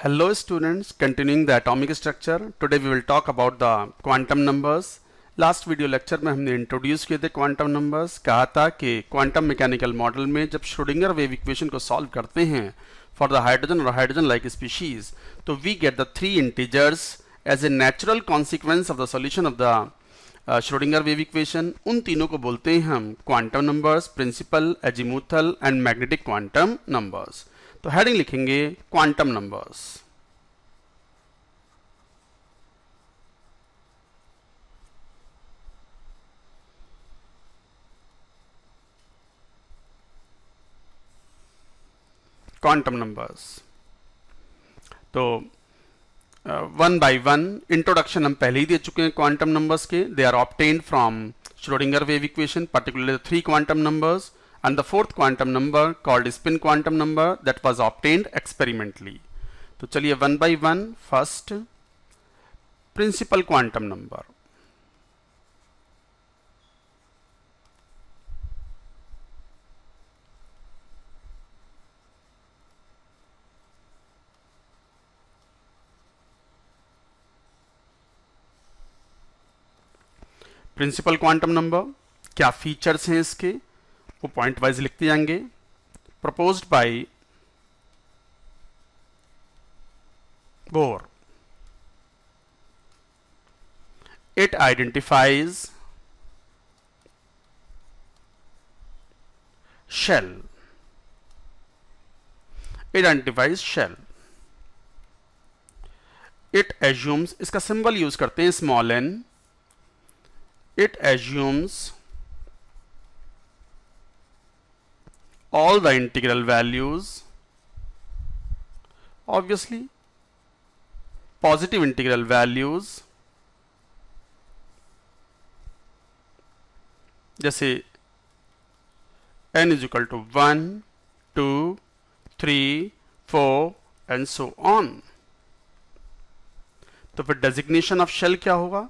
Hello students, continuing the atomic structure. Today we will talk about the quantum numbers. Last video lecture में हमने introduce किए थे quantum numbers. कहा था कि क्वांटम मैकेनिकल मॉडल में जब श्रोडिंगर वेव इक्वेशन को सॉल्व करते हैं फॉर द हाइड्रोजन और हाइड्रोजन लाइक स्पीशीज, तो we get the three integers as a natural consequence of the solution of the Schrodinger wave equation. उन तीनों को बोलते हैं हम quantum numbers, principal, azimuthal and magnetic quantum numbers. तो heading लिखेंगे क्वांटम नंबर्स। क्वांटम नंबर्स तो वन बाय वन इंट्रोडक्शन हम पहले ही दे चुके हैं क्वांटम नंबर्स के। They are obtained from Schrodinger wave equation, particularly three quantum numbers and the fourth quantum number called spin quantum number that was obtained experimentally. तो चलिए one by one. First principal quantum number. Principal quantum number क्या features हैं इसके, वो point wise लिखते जाएंगे। Proposed by Bohr, it identifies shell, it assumes, इसका symbol use करते हैं small n, it assumes all the integral values, obviously positive integral values, जैसे n is equal to 1, 2, 3, 4 and so on। तो फिर designation of shell क्या होगा?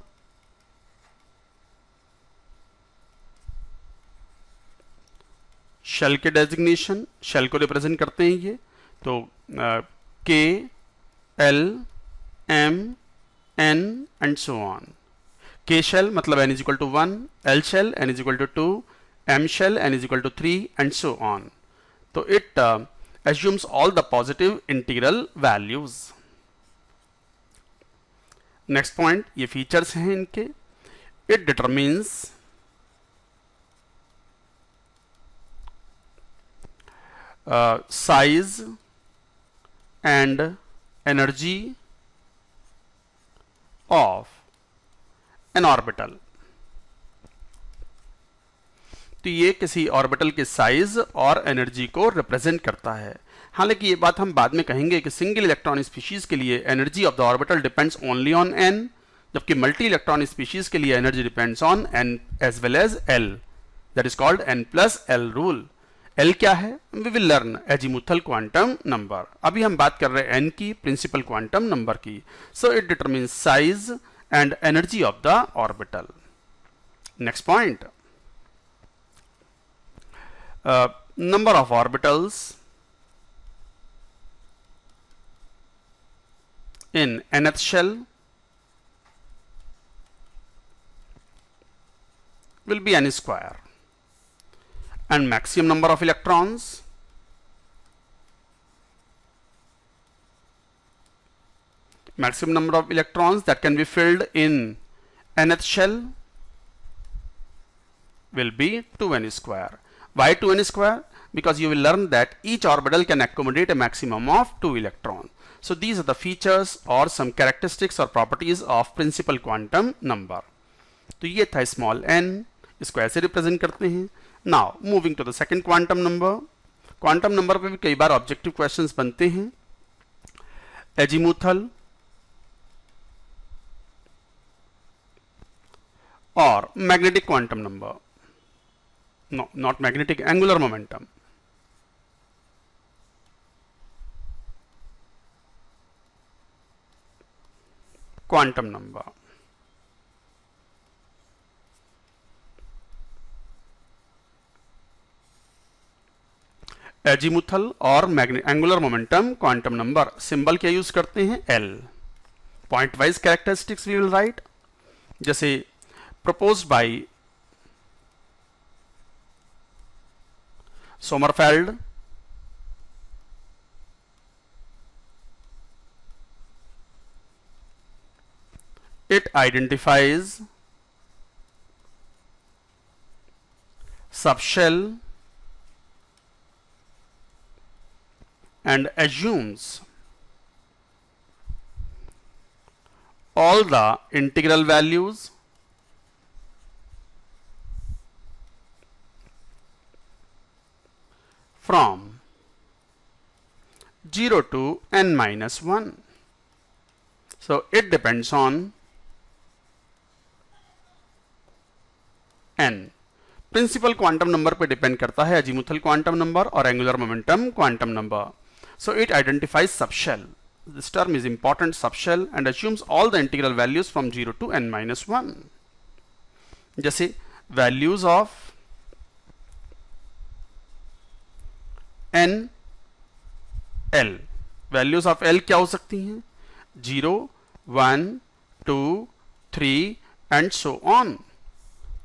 Shell के designation, shell को रिप्रेजेंट करते हैं ये, तो K, L, M, N and so on. K shell मतलब n is equal to 1, L shell n is equal to 2, M shell n is equal to 3 and so on. तो it assumes all the positive integral values. Next point, ये features हैं इनके। It determines size and energy of an orbital। तो ये किसी orbital के size और energy को रिप्रेजेंट करता है। हालांकि ये बात हम बाद में कहेंगे कि सिंगल इलेक्ट्रॉन स्पीशीज के लिए energy of the orbital depends only on n, जबकि मल्टी इलेक्ट्रॉन स्पीशीज के लिए energy depends on n as well as l. That is called n plus l rule. L क्या है? We will learn azimuthal quantum number. अभी हम बात कर रहे हैं एन की, प्रिंसिपल क्वांटम नंबर की। So it determines size and energy of the orbital. Next point, number of orbitals in nth shell will be n square, and maximum number of electrons that can be filled in nth shell will be 2n square. Why 2n square? Because you will learn that each orbital can accommodate a maximum of 2 electrons. So these are the features or some characteristics or properties of principal quantum number. तो ये था small n, इसको ऐसे represent करते हैं। Now moving to the second quantum number। Quantum number पे भी कई बार ऑब्जेक्टिव क्वेश्चंस बनते हैं। एजीमुथल और magnetic quantum number, no, not magnetic, angular momentum। Quantum number azimuthal और angular momentum quantum number, symbol क्या यूज करते हैं, l. Point wise characteristics we will write, जैसे proposed by Sommerfeld, it identifies subshell and assumes all the integral values from 0 to n minus 1. So it depends on n. Principal quantum number पे depend करता है azimuthal quantum number और angular momentum quantum number. So it identifies subshell. This term is important, subshell, and assumes all the integral values from 0 to n minus 1. जैसे values of n l, values of l क्या हो सकती हैं, 0 1 2 3 and so on.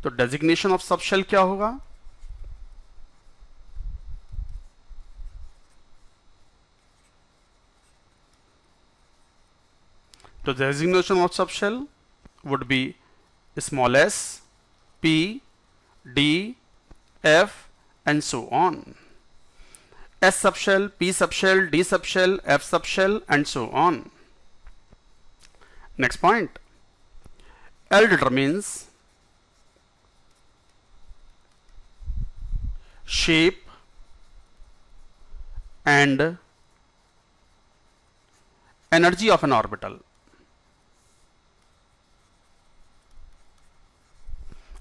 तो designation of subshell क्या होगा, तो designation of subshell would be small s, p, d, f and so on. S subshell, P subshell, D subshell, F subshell, and so on. Next point. L determines shape and energy of an orbital.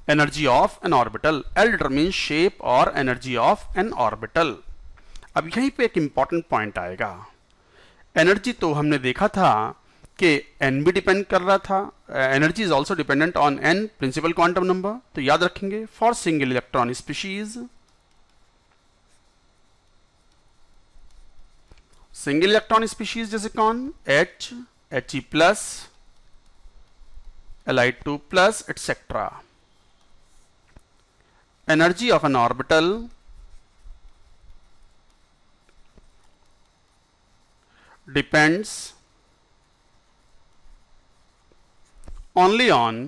Energy of an orbital. L determines shape or energy of an orbital. अब यहीं पे एक important point आएगा. Energy तो हमने देखा था कि एन भी डिपेंड कर रहा था, energy is also dependent on n, principal quantum number. तो याद रखेंगे for single electron species, single electron species जैसे कौन, H, H E plus, Li2 plus etcetera. Energy of an orbital depends only on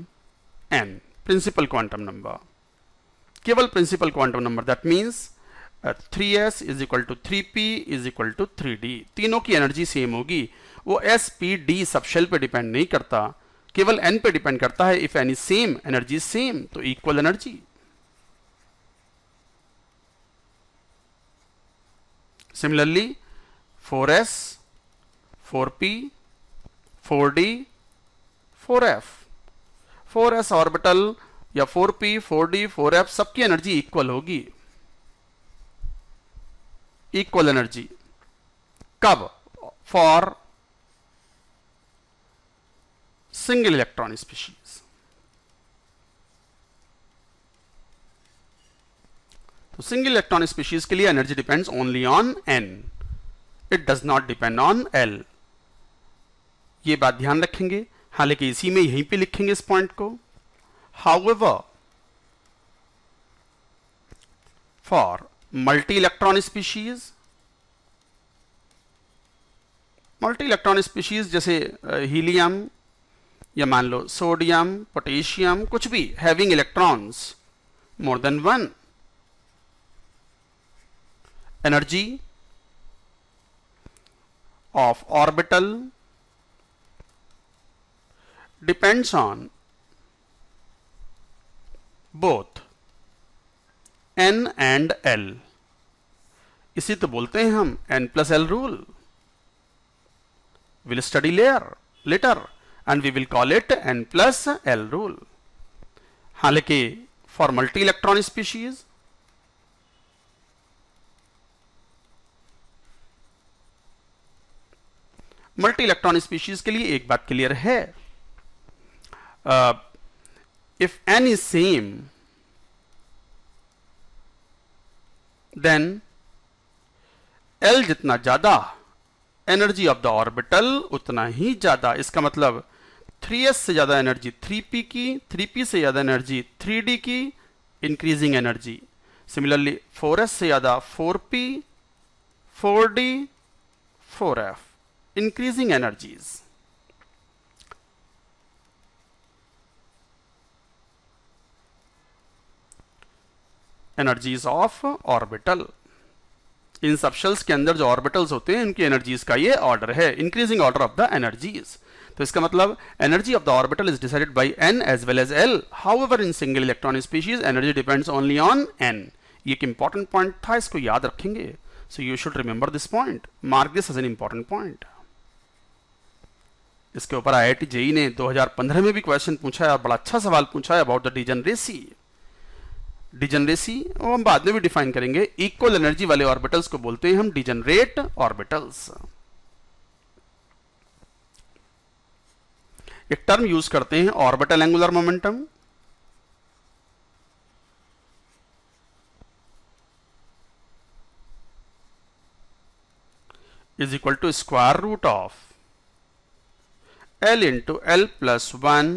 n, principal quantum number. केवल principal quantum number, that means 3s is equal to 3p is equal to 3d. तीनों की energy same होगी, वो s, p, d subshell पे depend नहीं करता, केवल n पे डिपेंड करता है. If n is same, energy same, तो equal energy. Similarly 4s, 4p, 4d, 4f, 4s orbital या 4p, 4d, 4f सबकी एनर्जी इक्वल होगी, इक्वल एनर्जी. कब, फॉर सिंगल इलेक्ट्रॉन स्पीशीज. तो सिंगल इलेक्ट्रॉन स्पीशीज के लिए energy depends only on n, it does not depend on l. ये बात ध्यान रखेंगे, हालांकि इसी में यहीं पे लिखेंगे इस पॉइंट को. However for multi electron species, multi electron species जैसे हीलियम या मान लो सोडियम, पोटेशियम, कुछ भी having electrons more than one, energy of orbital depends on both n and l. इसी तो बोलते हैं हम n plus l rule. We'll study later and we will call it n plus l rule. हालांकि for multi electron species multi electron species के लिए एक बात क्लियर है, if n is same, then L जितना ज्यादा एनर्जी ऑफ द ऑर्बिटल उतना ही ज्यादा, इसका मतलब 3s से ज्यादा एनर्जी 3p की, 3p से ज्यादा एनर्जी 3d की, इंक्रीजिंग एनर्जी। सिमिलरली 4s से ज्यादा 4p, 4d, 4f, increasing energies. Energies of orbital, इन सब शेल्स के अंदर जो ऑर्बिटल्स होते हैं इनकी एनर्जीज का ये ऑर्डर है, increasing order of the energies. तो इसका मतलब energy of the orbital is decided by n as well as l, however in single electron species energy depends only on n। ये एक इंपॉर्टेंट पॉइंट था, इसको याद रखेंगे, so you should remember this point, mark this as an important point. इसके ऊपर IIT JEE ने 2015 में भी क्वेश्चन पूछा है और बड़ा अच्छा सवाल पूछा है अबाउट द डिजनरेसी। डिजनरेसी वो हम बाद में भी डिफाइन करेंगे। इक्वल एनर्जी वाले ऑर्बिटल्स को बोलते हैं हम डिजनरेट ऑर्बिटल्स। एक टर्म यूज करते हैं orbital angular momentum. Is equal to square root of L into L plus 1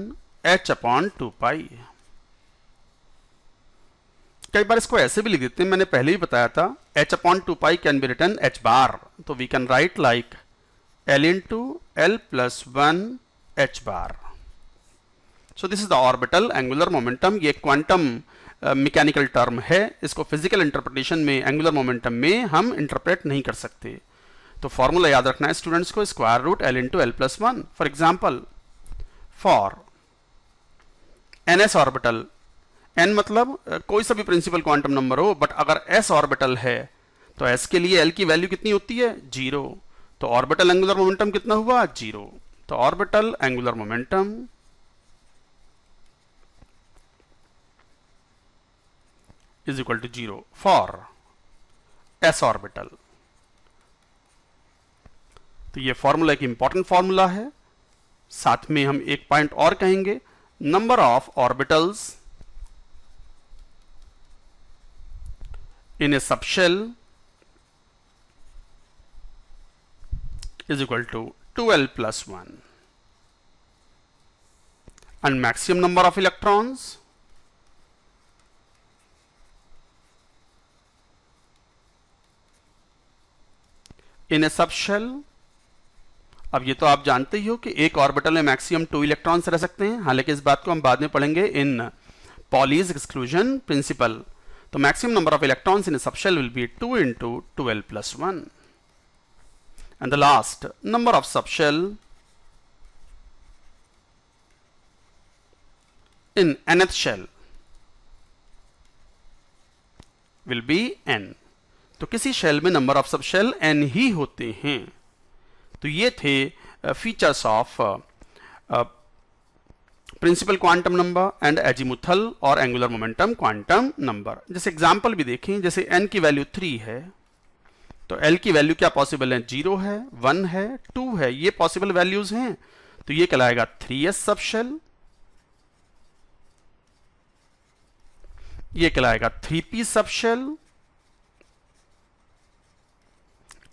H upon 2 pi. कई बार इसको ऐसे भी लिख देते हैं, मैंने पहले ही बताया था, h upon 2 pi can be written h bar, तो we can write like L into L plus 1 h bar. So this is the orbital angular momentum. ये क्वांटम मैकेनिकल टर्म है, इसको फिजिकल इंटरप्रिटेशन में एंगुलर मोमेंटम में हम interpret नहीं कर सकते। तो फॉर्मूला याद रखना है स्टूडेंट्स को, square root L into L plus 1। For example for ns orbital, n मतलब कोई सा भी प्रिंसिपल क्वांटम नंबर हो, बट अगर s ऑर्बिटल है तो s के लिए l की वैल्यू कितनी होती है 0, तो ऑर्बिटल एंगुलर मोमेंटम कितना हुआ 0। तो orbital angular momentum is equal to 0 for s orbital. तो ये फॉर्मूला एक इंपॉर्टेंट फॉर्मूला है। साथ में हम एक पॉइंट और कहेंगे, number of orbitals in a subshell is equal to 2l plus 1 and maximum number of electrons in a subshell। अब ये तो आप जानते ही हो कि एक ऑर्बिटल में मैक्सिमम 2 इलेक्ट्रॉन्स रह सकते हैं, हालांकि इस बात को हम बाद में पढ़ेंगे इन पॉलीज एक्सक्लूजन प्रिंसिपल। तो maximum number of electrons in subshell will be 2 into 2l plus 1 and the last number of subshell in nth shell will be n। तो किसी शेल में नंबर ऑफ सबशेल n ही होते हैं। तो ये थे features of principal quantum number and azimuthal और एंगुलर मोमेंटम क्वांटम नंबर। जैसे एग्जांपल भी देखें, जैसे n की वैल्यू 3 है तो l की वैल्यू क्या पॉसिबल है 0 है, 1 है, 2 है, ये पॉसिबल वैल्यूज हैं। तो ये कहलाएगा 3s सबशेल, ये कहलाएगा 3p subshell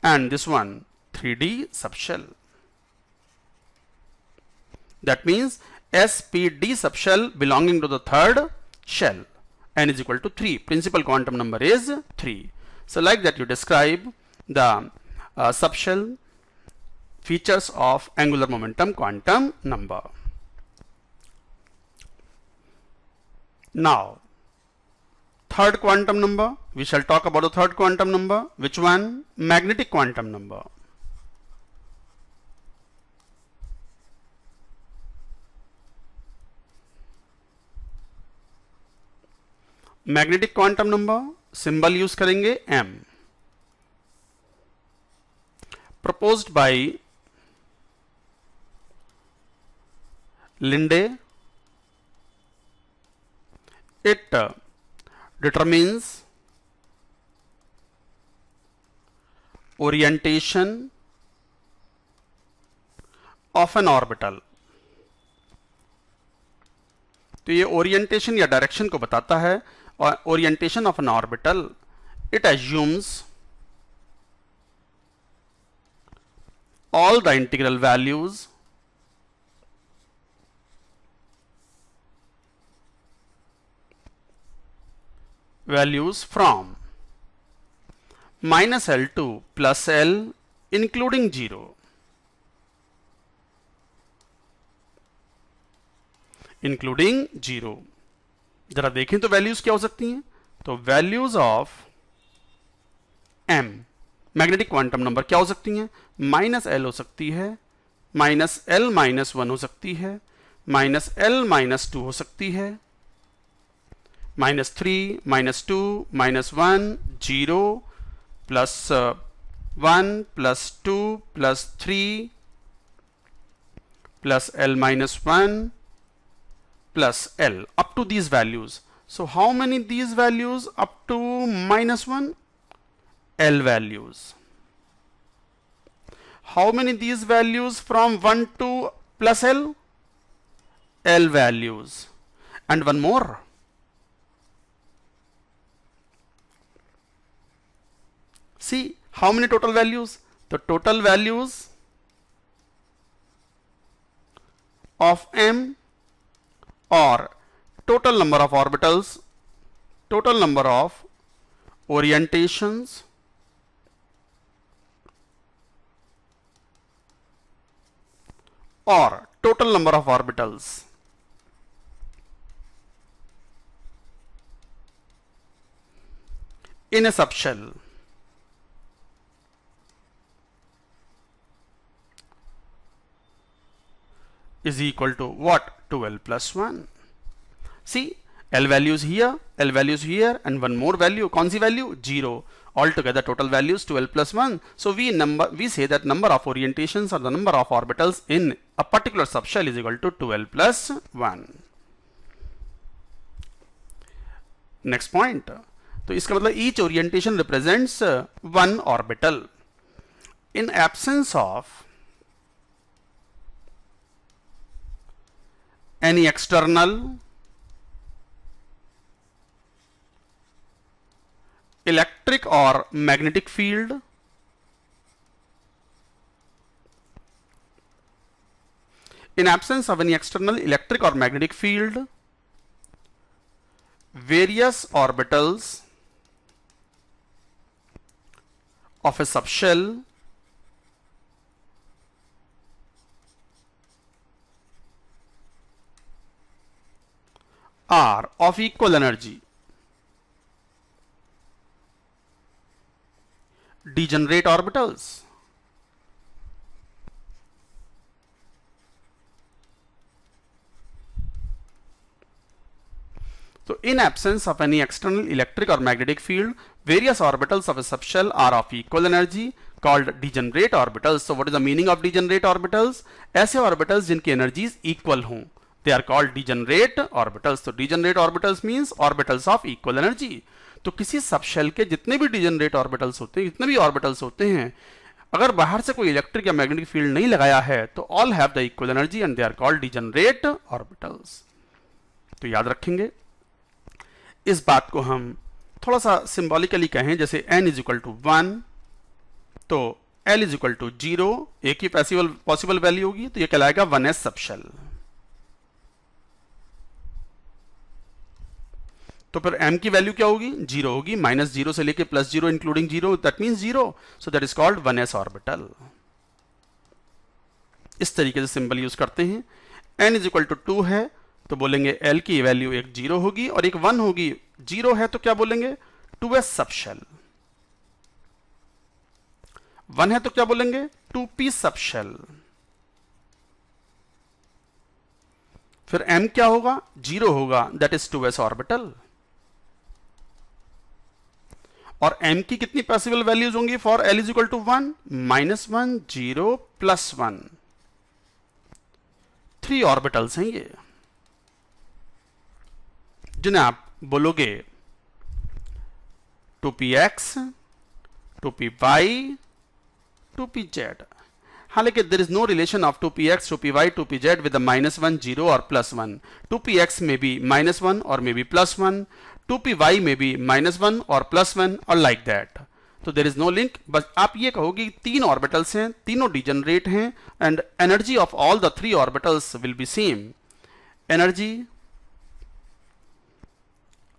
and this one 3d subshell। That means SPD subshell belonging to the third shell, n is equal to 3. Principal quantum number is 3. So like that you describe the subshell features of angular momentum quantum number. Now third quantum number, we shall talk about the third quantum number. Which one? Magnetic quantum number। Magnetic quantum number symbol use करेंगे m। Proposed by Linde, it determines orientation of an orbital. तो ये orientation या direction को बताता है। और orientation of an orbital, it assumes all the integral values from minus L to plus L including 0. Including 0. जरा देखें तो वैल्यूज क्या हो सकती हैं. तो values of m magnetic quantum number क्या हो सकती हैं. माइनस एल हो सकती है, माइनस एल माइनस 1 हो सकती है, माइनस एल माइनस 2 हो सकती है, -3, -2, -1, 0, +1, +2, +3, plus L minus 1 plus L up to these values. So how many these values up to -1? L values. How many these values from 1 to plus L? L values. And one more. See how many total values? The total values of M or total number of orbitals, total number of orientations, or total number of orbitals in a subshell is equal to what? 2L plus 1. See, L values here, L values here, and one more value. कौन सी value? 0. Altogether total values 2L plus 1. So we say that number of orientations or the number of orbitals in a particular subshell is equal to 2L plus 1. Next point. तो इसका मतलब each orientation represents one orbital. In absence of any external electric or magnetic field, in absence of any external electric or magnetic field, various orbitals of a subshell are of equal energy. Degenerate orbitals. So in absence of any external electric or magnetic field, various orbitals of a subshell are of equal energy called degenerate orbitals. So what is the meaning of degenerate orbitals? ऐसे orbitals जिनकी energies equal हों, they are called degenerate orbitals. So degenerate orbitals means orbitals of equal energy. तो किसी subshell के जितने भी degenerate orbitals होते हैं, जितने भी ऑर्बिटल्स होते हैं, अगर बाहर से कोई इलेक्ट्रिक या मैग्नेटिक फील्ड नहीं लगाया है तो all have the equal energy and they are called degenerate orbitals. तो याद रखेंगे. इस बात को हम थोड़ा सा सिंबॉलिकली कहें, जैसे n इज इक्वल टू 1 तो L इज इक्वल टू 0, एक ही पॉसिबल वैल्यू होगी, तो ये कहलाएगा 1s सबशेल. तो फिर m की वैल्यू क्या होगी? 0 होगी. -0 से लेके +0 including 0, that means 0. So that is called 1s orbital. इस तरीके से सिंबल यूज करते हैं. n इज इक्वल टू 2 है तो बोलेंगे l की वैल्यू एक 0 होगी और एक 1 होगी. 0 है तो क्या बोलेंगे? 2s subshell. 1 है तो क्या बोलेंगे? 2p subshell. फिर m क्या होगा? 0 होगा, दैट इज 2s ऑर्बिटल. और m की कितनी पॉसिबल वैल्यूज होंगी for l is equal to 1? -1, 0, +1. 3 orbitals हैं ये, जिन्हें आप बोलोगे 2px, 2py, 2pz. हालांकि there is no relation of 2px, 2py, 2pz with the -1, 0 or +1. 2px may be -1 or maybe +1. 2py may be -1 or +1 or like that. तो there is know link. बस आप ये कहोगे कि तीन ऑर्बिटल्स हैं, तीनों डिजेनरेट हैं, and energy of all the three orbitals will be same. Energy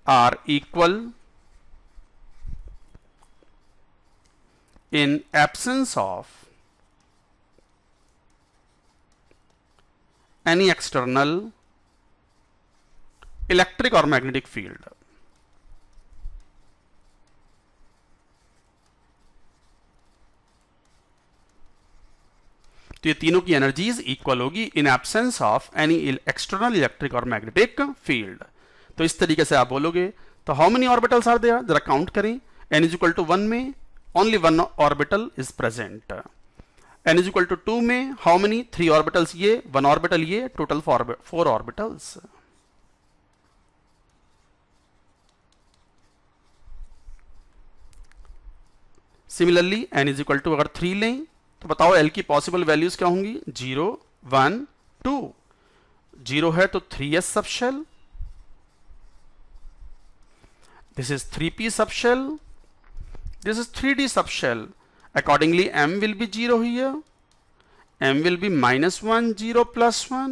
are equal in absence of any external electric or magnetic field। तो ये तीनों की एनर्जीज इक्वल होगी in absence of any external electric और magnetic field. तो इस तरीके से आप बोलोगे। तो how many orbitals are there, जरा काउंट करें। n इज इक्वल टू 1 में only one orbital is present। n is equal to 2 में how many 3 orbitals, ये 1 orbital, ये total 4 orbitals। Similarly n is equal to अगर 3 लें तो बताओ l की पॉसिबल वैल्यूज क्या होंगी। 0 1 2। 0 है तो 3s subshell, this is 3p subshell, this is 3d subshell। Accordingly m will be 0 here, m will be minus 1 0 plus 1,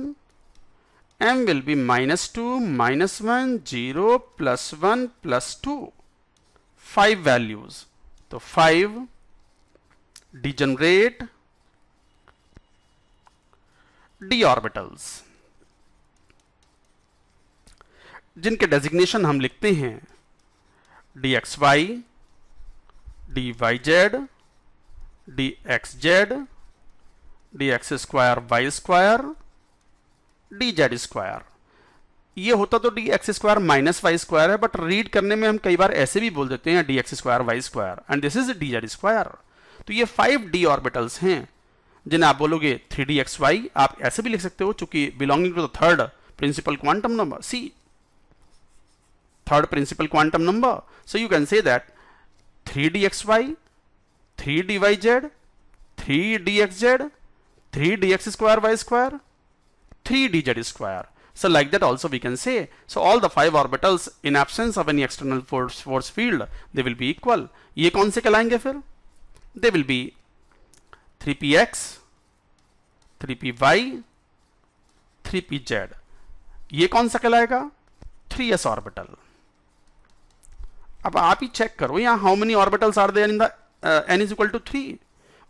m will be minus 2 minus 1 0 plus 1 plus 2, 5 values। तो 5 degenerate d orbitals जिनके designation हम लिखते हैं dxy, dyz, dxz, dx square y square, dz square. ये होता तो dx square minus y square है, but read करने में हम कई बार ऐसे भी बोल देते हैं dx square y square, and this is dz square. तो ये 5 d ऑर्बिटल्स हैं जिन्हें आप बोलोगे 3dxy। आप ऐसे भी लिख सकते हो चूंकि belonging to the third principal quantum number, see third principal quantum number. So you can say that 3dxy, 3dyz, 3dxz, 3dx square y square, 3dz square। So like that also we can say, so all the 5 orbitals in absence of any external force field, they will be equal। ये कौन से कहलाएंगे फिर? They will be 3px, 3py, 3pz। ये कौन सा कहलाएगा? 3s orbital. अब आप ही चेक करो यहाँ how many orbitals are there in the n is equal to 3,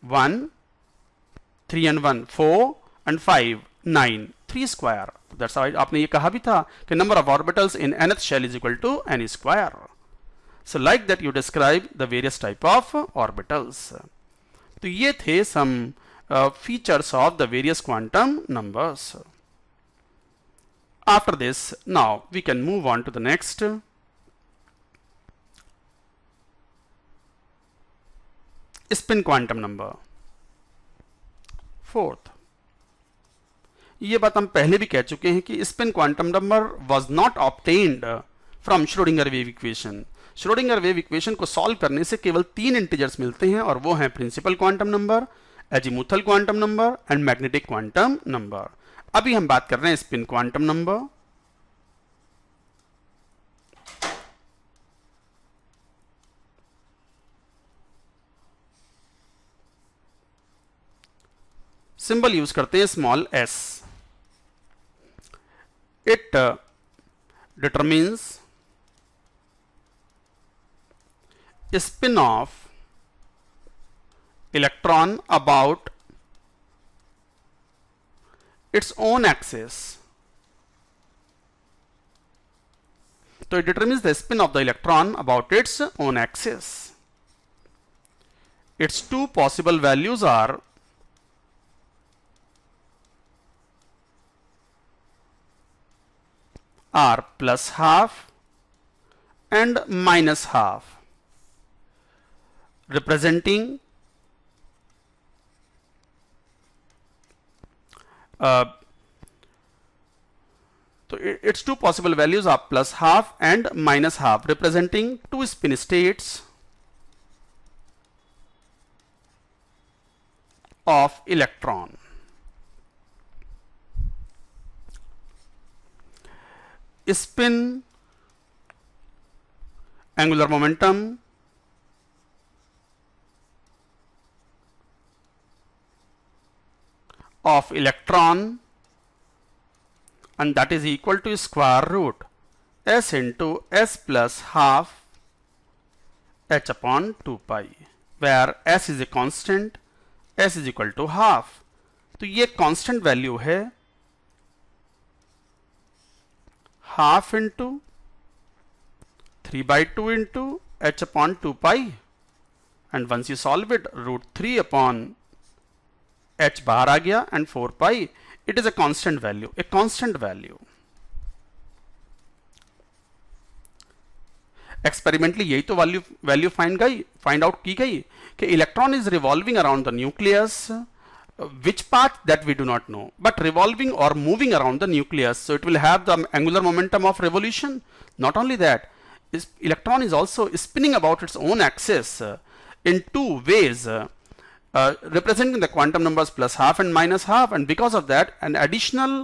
1 3 and 1 4 and 5 9, 3 square. That's right. आपने ये कहा भी था कि number of orbitals in nth shell is equal to n square. So like that you describe the various type of orbitals. तो ये थे some features of the various quantum numbers. After this now we can move on to the next. Spin quantum number, fourth. ये बात हम पहले भी कह चुके हैं कि spin quantum number was not obtained from Schrodinger wave equation. Schrodinger wave equation को सॉल्व करने से केवल 3 इंटीजर्स मिलते हैं, और वो हैं principal quantum number, azimuthal quantum number and magnetic quantum number. अभी हम बात कर रहे हैं spin quantum number. Symbol use करते हैं small s। It determines spin of electron about its own axis। तो it determines the spin of the electron about its own axis। Its two possible values are plus half and minus half, representing so its two possible values are plus half and minus half, representing two spin states of electron। spin, angular momentum, of electron, and that is equal to square root s into s plus half h upon 2 pi, where s is a constant, s is equal to half. तो ये constant value है half into 3/2 into h upon 2 pi, and once you solve it, root 3 upon h बाहर आ गया and 4 pi. It is a constant value, a constant value. Experimentally यही तो value find out की गई कि electron is revolving around the nucleus, which path that we do not know, but revolving or moving around the nucleus, so it will have the angular momentum of revolution. Not only that, electron is also spinning about its own axis in two ways, representing the quantum numbers plus half and minus half, and because of that an additional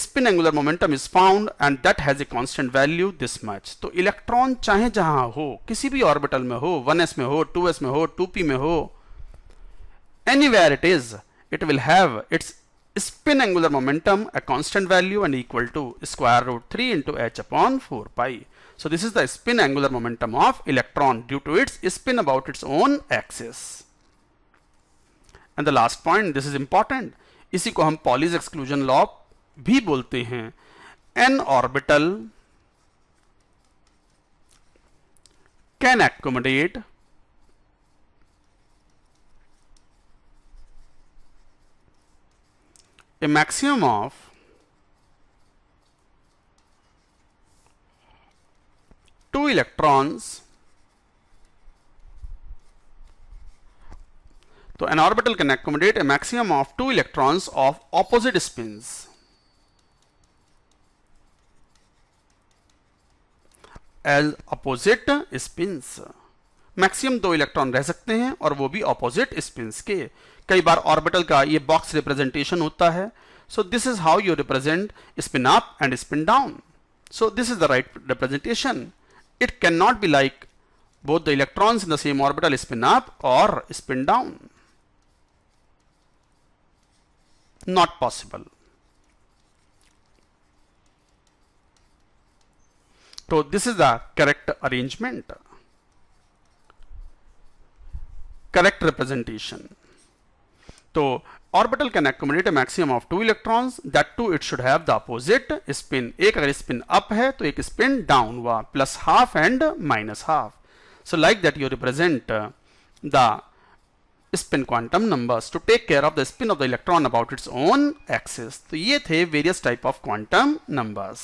spin angular momentum is found, and that has a constant value this much. तो electron चाहे जहां हो, किसी भी orbital में हो, 1s में हो, 2s में हो, 2p में हो, anywhere it is, it will have its spin angular momentum a constant value and equal to square root 3 into h upon 4 pi. So this is the spin angular momentum of electron due to its spin about its own axis. And the last point, this is important, इसी को हम Pauli's exclusion law भी बोलते हैं. N orbital can accommodate a maximum of two electrons. So an orbital can accommodate a maximum of 2 electrons of opposite spins as opposite spins. Maximum 2 electron रह सकते हैं और वो भी ऑपोजिट स्पिन्स के. कई बार ऑर्बिटल का ये बॉक्स रिप्रेजेंटेशन होता है. So this is how you represent spin up and spin down. So this is the right representation. It can not be like both the electrons in the same orbital spin up और spin down. Not possible. So this is the correct arrangement, correct representation. So orbital can accommodate a maximum of 2 electrons. That too it should have the opposite spin. एक अगर spin up है तो एक spin down हुआ, plus half and minus half. So like that you represent the spin quantum numbers to take care of the spin of the electron about its own axis. तो ये थे various type of quantum numbers.